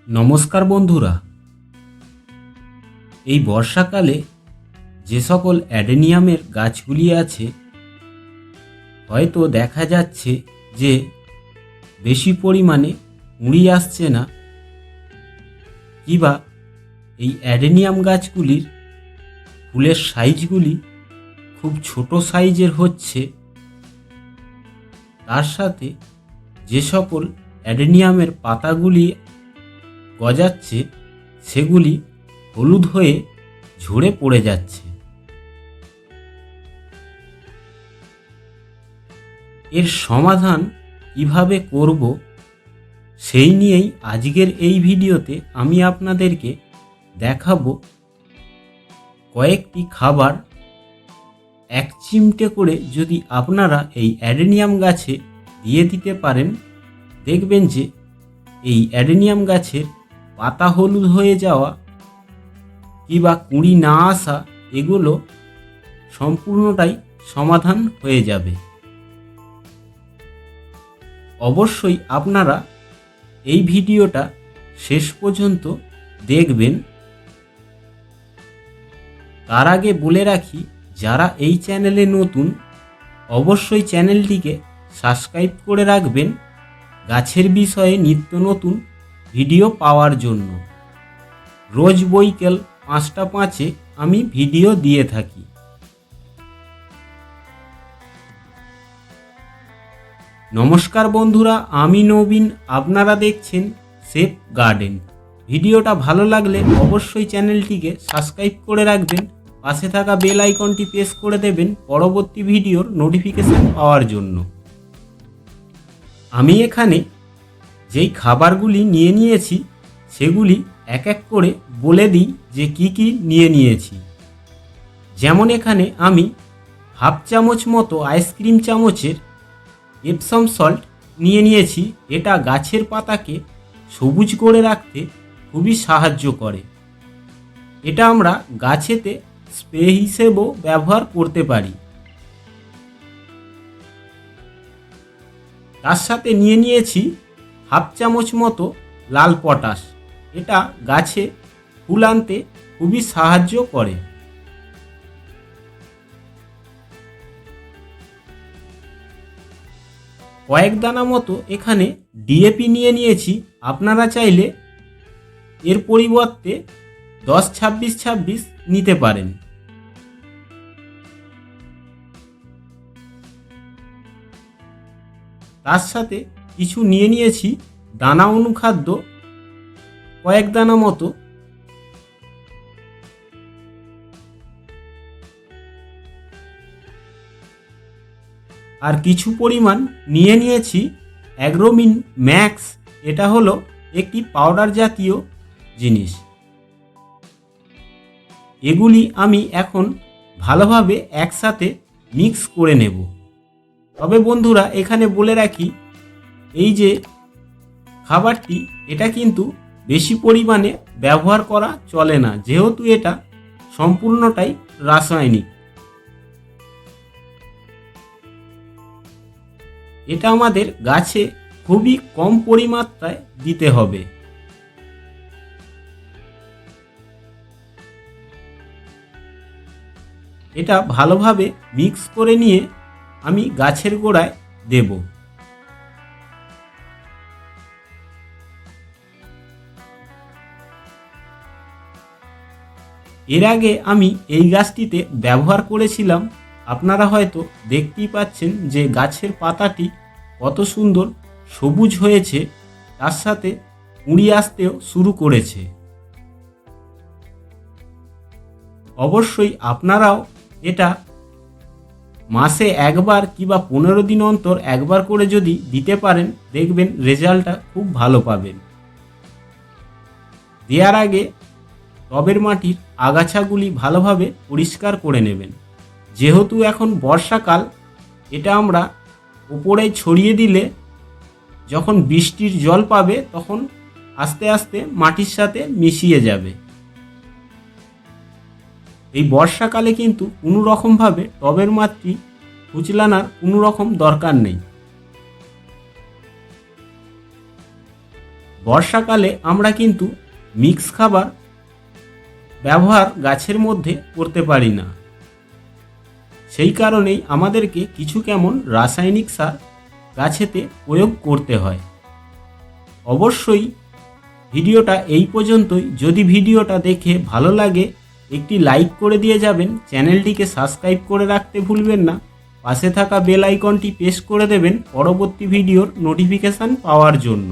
নমস্কার বন্ধুরা, এই বর্ষাকালে যে সকল অ্যাডেনিয়ামের গাছগুলি আছে হয়তো দেখা যাচ্ছে যে বেশি পরিমাণে কুঁড়ি আসছে না, কিবা এই অ্যাডেনিয়াম গাছগুলির ফুলের সাইজগুলি খুব ছোট সাইজের হচ্ছে। তার সাথে যে সকল অ্যাডেনিয়ামের পাতাগুলি গজাচ্ছে সেগুলি হলুদ হয়ে ঝরে পড়ে যাচ্ছে। এর সমাধান কিভাবে করব সেই নিয়েই আজকের এই ভিডিওতে আমি আপনাদেরকে দেখাবো। কয়েকটি খাবার এক চিমটে করে যদি আপনারা এই অ্যাডেনিয়াম গাছে দিয়ে দিতে পারেন, দেখবেন যে এই অ্যাডেনিয়াম গাছের পাতা হলুদ হয়ে যাওয়া কিংবা কুঁড়ি না আসা এগুলো সম্পূর্ণটাই সমাধান হয়ে যাবে। অবশ্যই আপনারা এই ভিডিওটা শেষ পর্যন্ত দেখবেন। তার আগে বলে রাখি, যারা এই চ্যানেলে নতুন অবশ্যই চ্যানেলটিকে সাবস্ক্রাইব করে রাখবেন গাছের বিষয়ে নিত্য নতুন ভিডিও পাওয়ার জন্য। রোজ বৈকাল 5টা 5-এ আমি ভিডিও দিয়ে থাকি। নমস্কার বন্ধুরা, আমি নবীন, আপনারা দেখছেন সেফ গার্ডেন। ভিডিওটা ভালো লাগলে অবশ্যই চ্যানেলটিকে সাবস্ক্রাইব করে রাখবেন, পাশে থাকা বেল আইকনটি প্রেস করে দেবেন পরবর্তী ভিডিওর নোটিফিকেশন পাওয়ার জন্য। আমি এখানে যেই খাবারগুলি নিয়ে নিয়েছি সেগুলি এক এক করে বলে দিই যে কি কি নিয়ে নিয়েছি। যেমন এখানে আমি হাফ চামচ মতো আইসক্রিম চামচের এপসম সল্ট নিয়ে নিয়েছি। এটা গাছের পাতাকে সবুজ করে রাখতে খুবই সাহায্য করে। এটা আমরা গাছেতে স্প্রে হিসেবেও ব্যবহার করতে পারি। তার সাথে নিয়ে নিয়েছি হাফ চামচ মতো লাল পটাশ। এটা গাছে ফুল আনতে খুবই সাহায্য করে। কয়েক দানা মতো এখানে ডিএপি নিয়ে নিয়েছি। আপনারা চাইলে এর পরিবর্তে 10-26-26 নিতে পারেন। তার সাথে কিছু নিয়ে নিয়েছি দানা অনুখাদ্য, কয়েক দানা মতো। আর কিছু পরিমাণ নিয়ে নিয়েছি অ্যাগ্রোমিন ম্যাক্স। এটা হলো একটি পাউডার জাতীয় জিনিস। এগুলি আমি এখন ভালোভাবে একসাথে মিক্স করে নেব। তবে বন্ধুরা এখানে বলে রাখি, এই যে খাবারটি এটা কিন্তু বেশি পরিমাণে ব্যবহার করা চলে না, যেহেতু এটা সম্পূর্ণটাই রাসায়নিক। এটা আমাদের গাছে খুবই কম পরিমাত্রায় দিতে হবে। এটা ভালোভাবে মিক্স করে নিয়ে আমি গাছের গোড়ায় দেব। এর আগে আমি এই গাছটিতে ব্যবহার করেছিলাম। আপনারা হয়তো দেখতেই পাচ্ছেন যে গাছের পাতাটি কত সুন্দর সবুজ হয়েছে, তার সাথে কুঁড়ি আসতেও শুরু করেছে। অবশ্যই আপনারাও এটা মাসে একবার কিংবা 15 দিন অন্তর একবার করে যদি দিতে পারেন, দেখবেন রেজাল্টটা খুব ভালো পাবেন। দেওয়ার আগে টবের মাটির আগাছাগুলি ভালোভাবে পরিষ্কার করে নেবেন। যেহেতু এখন বর্ষাকাল, এটা আমরা উপরে ছড়িয়ে দিলে যখন বৃষ্টির জল পাবে তখন আস্তে আস্তে মাটির সাথে মিশিয়ে যাবে। এই বর্ষাকালে কিন্তু কোনো রকমভাবে টবের মাটি কুচলানোর কোনো রকম দরকার নেই। বর্ষাকালে আমরা কিন্তু মিক্স খাবার ব্যবহার গাছের মধ্যে করতে পারি না। সেই কারণেই আমাদেরকে কিছু কেমন রাসায়নিক সার গাছেতে প্রয়োগ করতে হয়। অবশ্যই ভিডিওটা এই পর্যন্তই। যদি ভিডিওটা দেখে ভালো লাগে একটি লাইক করে দিয়ে যাবেন, চ্যানেলটিকে সাবস্ক্রাইব করে রাখতে ভুলবেন না, পাশে থাকা বেল আইকনটি প্রেস করে দেবেন পরবর্তী ভিডিওর নোটিফিকেশান পাওয়ার জন্য।